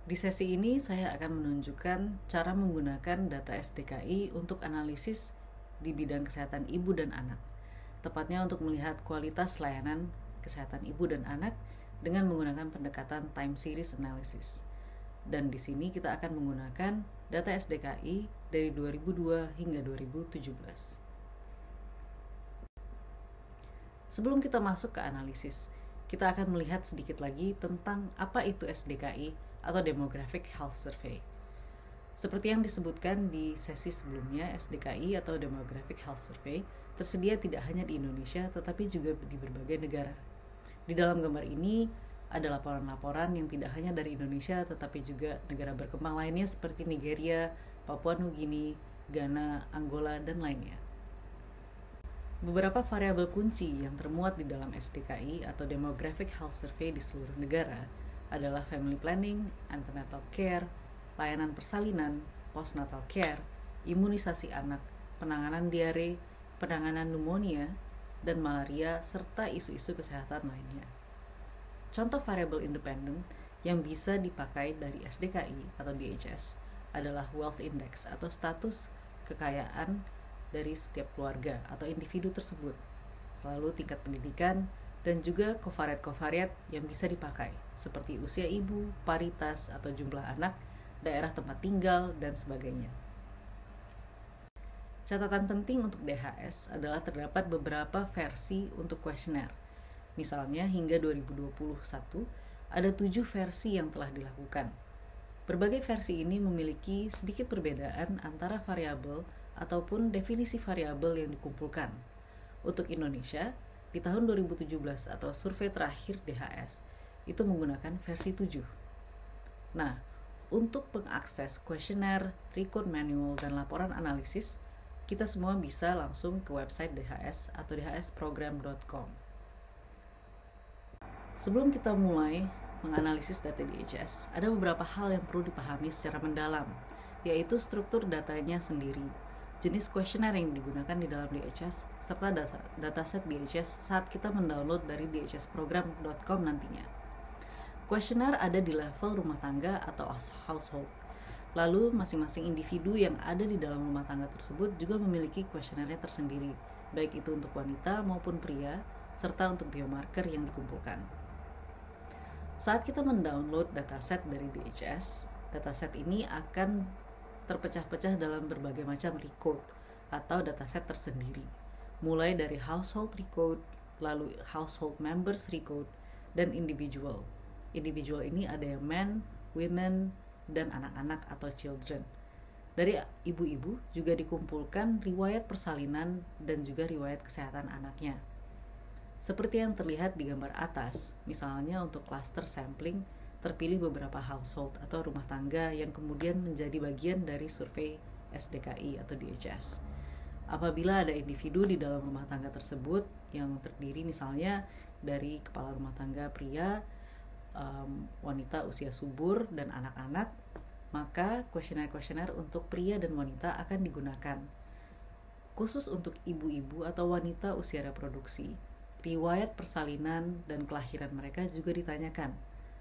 Di sesi ini saya akan menunjukkan cara menggunakan data SDKI untuk analisis di bidang kesehatan ibu dan anak. Tepatnya untuk melihat kualitas layanan kesehatan ibu dan anak dengan menggunakan pendekatan time series analysis. Dan di sini kita akan menggunakan data SDKI dari 2002 hingga 2017. Sebelum kita masuk ke analisis, kita akan melihat sedikit lagi tentang apa itu SDKI atau Demographic Health Survey. Seperti yang disebutkan di sesi sebelumnya, SDKI atau Demographic Health Survey tersedia tidak hanya di Indonesia tetapi juga di berbagai negara. Di dalam gambar ini ada laporan-laporan yang tidak hanya dari Indonesia tetapi juga negara berkembang lainnya seperti Nigeria, Papua Nugini, Ghana, Angola, dan lainnya. Beberapa variabel kunci yang termuat di dalam SDKI atau Demographic Health Survey di seluruh negara adalah family planning, antenatal care, layanan persalinan, postnatal care, imunisasi anak, penanganan diare, penanganan pneumonia dan malaria, serta isu-isu kesehatan lainnya. Contoh variabel independen yang bisa dipakai dari SDKI atau DHS adalah Wealth Index atau status kekayaan dari setiap keluarga atau individu tersebut, lalu tingkat pendidikan, dan juga covariat yang bisa dipakai, seperti usia ibu, paritas atau jumlah anak, daerah tempat tinggal, dan sebagainya. Catatan penting untuk DHS adalah terdapat beberapa versi untuk kuesioner. Misalnya hingga 2021, ada 7 versi yang telah dilakukan. Berbagai versi ini memiliki sedikit perbedaan antara variabel ataupun definisi variabel yang dikumpulkan. Untuk Indonesia, di tahun 2017 atau survei terakhir DHS, itu menggunakan versi 7. Nah, untuk mengakses kuesioner, record manual, dan laporan analisis, kita semua bisa langsung ke website DHS atau dhsprogram.com. Sebelum kita mulai menganalisis data DHS, ada beberapa hal yang perlu dipahami secara mendalam, yaitu struktur datanya sendiri, jenis kuesioner yang digunakan di dalam DHS, serta dataset DHS saat kita mendownload dari dhsprogram.com nantinya. Kuesioner ada di level rumah tangga atau household. Lalu masing-masing individu yang ada di dalam rumah tangga tersebut juga memiliki kuesionernya tersendiri, baik itu untuk wanita maupun pria, serta untuk biomarker yang dikumpulkan. Saat kita mendownload dataset dari DHS, dataset ini akan terpecah-pecah dalam berbagai macam recode atau dataset tersendiri, mulai dari household recode, lalu household members recode, dan individual. Individual ini ada yang men, women, dan anak-anak atau children. Dari ibu-ibu juga dikumpulkan riwayat persalinan dan juga riwayat kesehatan anaknya. Seperti yang terlihat di gambar atas, misalnya untuk cluster sampling, terpilih beberapa household atau rumah tangga yang kemudian menjadi bagian dari survei SDKI atau DHS. Apabila ada individu di dalam rumah tangga tersebut yang terdiri misalnya dari kepala rumah tangga pria, wanita usia subur, dan anak-anak, maka kuesioner untuk pria dan wanita akan digunakan. Khusus untuk ibu-ibu atau wanita usia reproduksi, riwayat persalinan dan kelahiran mereka juga ditanyakan,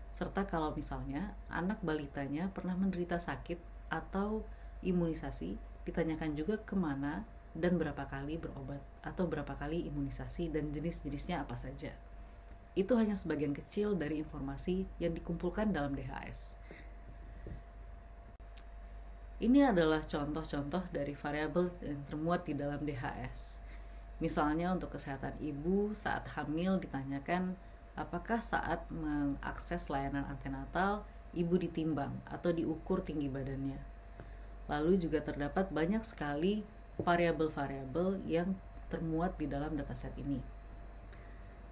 serta kalau misalnya anak balitanya pernah menderita sakit atau imunisasi, ditanyakan juga kemana dan berapa kali berobat atau berapa kali imunisasi dan jenis-jenisnya apa saja. Itu hanya sebagian kecil dari informasi yang dikumpulkan dalam DHS. Ini adalah contoh-contoh dari variabel yang termuat di dalam DHS. Misalnya untuk kesehatan ibu saat hamil ditanyakan apakah saat mengakses layanan antenatal ibu ditimbang atau diukur tinggi badannya. Lalu juga terdapat banyak sekali variabel-variabel yang termuat di dalam dataset ini.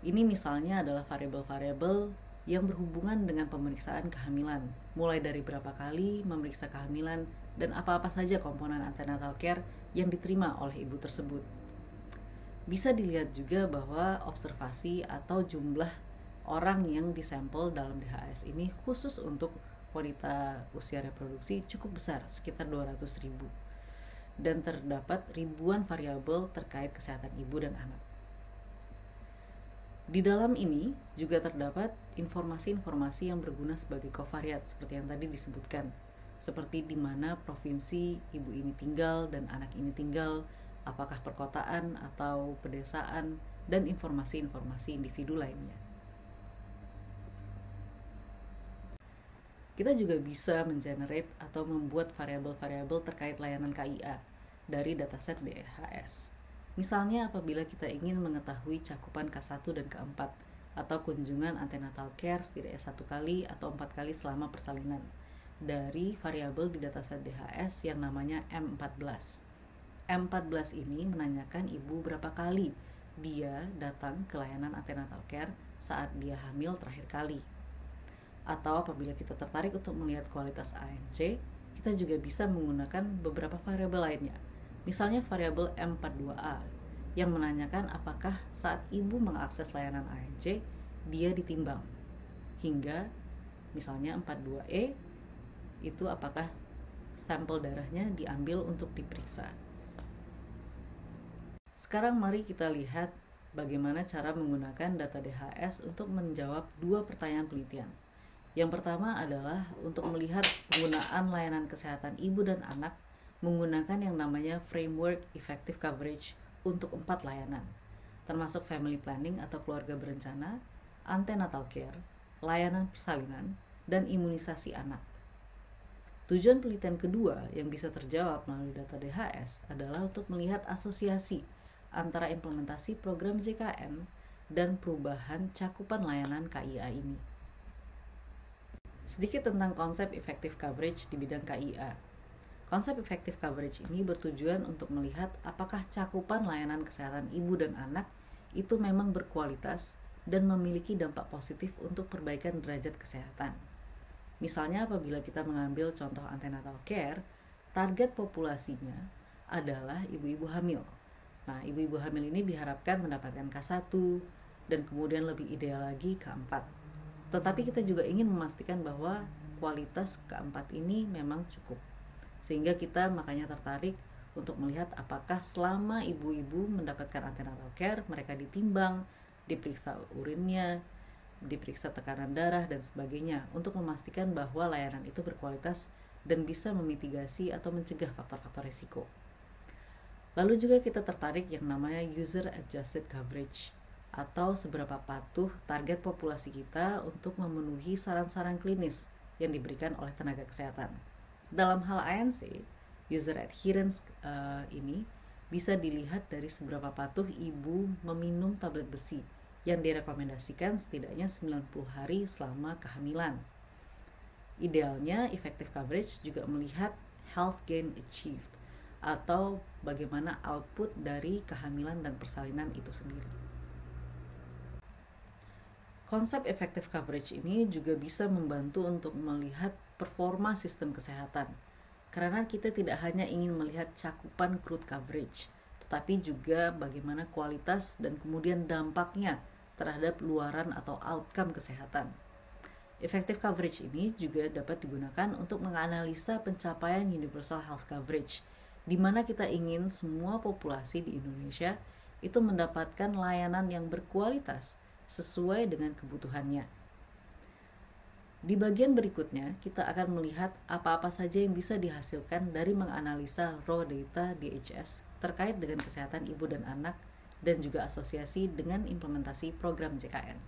Ini misalnya adalah variabel-variabel yang berhubungan dengan pemeriksaan kehamilan, mulai dari berapa kali memeriksa kehamilan dan apa-apa saja komponen antenatal care yang diterima oleh ibu tersebut. Bisa dilihat juga bahwa observasi atau jumlah orang yang disampel dalam DHS ini khusus untuk wanita usia reproduksi cukup besar, sekitar 200.000. Dan terdapat ribuan variabel terkait kesehatan ibu dan anak. Di dalam ini juga terdapat informasi-informasi yang berguna sebagai covariat seperti yang tadi disebutkan, seperti di mana provinsi ibu ini tinggal dan anak ini tinggal, apakah perkotaan atau pedesaan, dan informasi-informasi individu lainnya. Kita juga bisa mengenerate atau membuat variabel-variabel terkait layanan KIA dari dataset DHS. Misalnya apabila kita ingin mengetahui cakupan K1 dan K4 atau kunjungan antenatal care setidaknya 1 kali atau 4 kali selama persalinan dari variabel di dataset DHS yang namanya M14. M14 ini menanyakan ibu berapa kali dia datang ke layanan antenatal care saat dia hamil terakhir kali. Atau apabila kita tertarik untuk melihat kualitas ANC, kita juga bisa menggunakan beberapa variabel lainnya. Misalnya variabel M42A yang menanyakan apakah saat ibu mengakses layanan ANC dia ditimbang. Hingga misalnya 42E itu apakah sampel darahnya diambil untuk diperiksa. Sekarang mari kita lihat bagaimana cara menggunakan data DHS untuk menjawab 2 pertanyaan penelitian. Yang pertama adalah untuk melihat penggunaan layanan kesehatan ibu dan anak menggunakan yang namanya Framework Effective Coverage untuk 4 layanan, termasuk family planning atau keluarga berencana, antenatal care, layanan persalinan, dan imunisasi anak. Tujuan penelitian kedua yang bisa terjawab melalui data DHS adalah untuk melihat asosiasi antara implementasi program JKN dan perubahan cakupan layanan KIA ini. Sedikit tentang konsep effective coverage di bidang KIA. Konsep effective coverage ini bertujuan untuk melihat apakah cakupan layanan kesehatan ibu dan anak itu memang berkualitas dan memiliki dampak positif untuk perbaikan derajat kesehatan. Misalnya apabila kita mengambil contoh antenatal care, target populasinya adalah ibu-ibu hamil. Nah, ibu-ibu hamil ini diharapkan mendapatkan K1 dan kemudian lebih ideal lagi K4. Tetapi kita juga ingin memastikan bahwa kualitas K4 ini memang cukup. Sehingga kita makanya tertarik untuk melihat apakah selama ibu-ibu mendapatkan antenatal care, mereka ditimbang, diperiksa urinnya, diperiksa tekanan darah, dan sebagainya untuk memastikan bahwa layanan itu berkualitas dan bisa memitigasi atau mencegah faktor-faktor risiko. Lalu juga kita tertarik yang namanya User Adjusted Coverage, atau seberapa patuh target populasi kita untuk memenuhi saran-saran klinis yang diberikan oleh tenaga kesehatan. Dalam hal ANC, user adherence ini bisa dilihat dari seberapa patuh ibu meminum tablet besi yang direkomendasikan setidaknya 90 hari selama kehamilan. Idealnya, effective coverage juga melihat health gain achieved atau bagaimana output dari kehamilan dan persalinan itu sendiri. Konsep effective coverage ini juga bisa membantu untuk melihat performa sistem kesehatan, karena kita tidak hanya ingin melihat cakupan crude coverage, tetapi juga bagaimana kualitas dan kemudian dampaknya terhadap luaran atau outcome kesehatan. Effective coverage ini juga dapat digunakan untuk menganalisa pencapaian universal health coverage, di mana kita ingin semua populasi di Indonesia itu mendapatkan layanan yang berkualitas sesuai dengan kebutuhannya. Di bagian berikutnya, kita akan melihat apa-apa saja yang bisa dihasilkan dari menganalisa raw data DHS terkait dengan kesehatan ibu dan anak dan juga asosiasi dengan implementasi program JKN.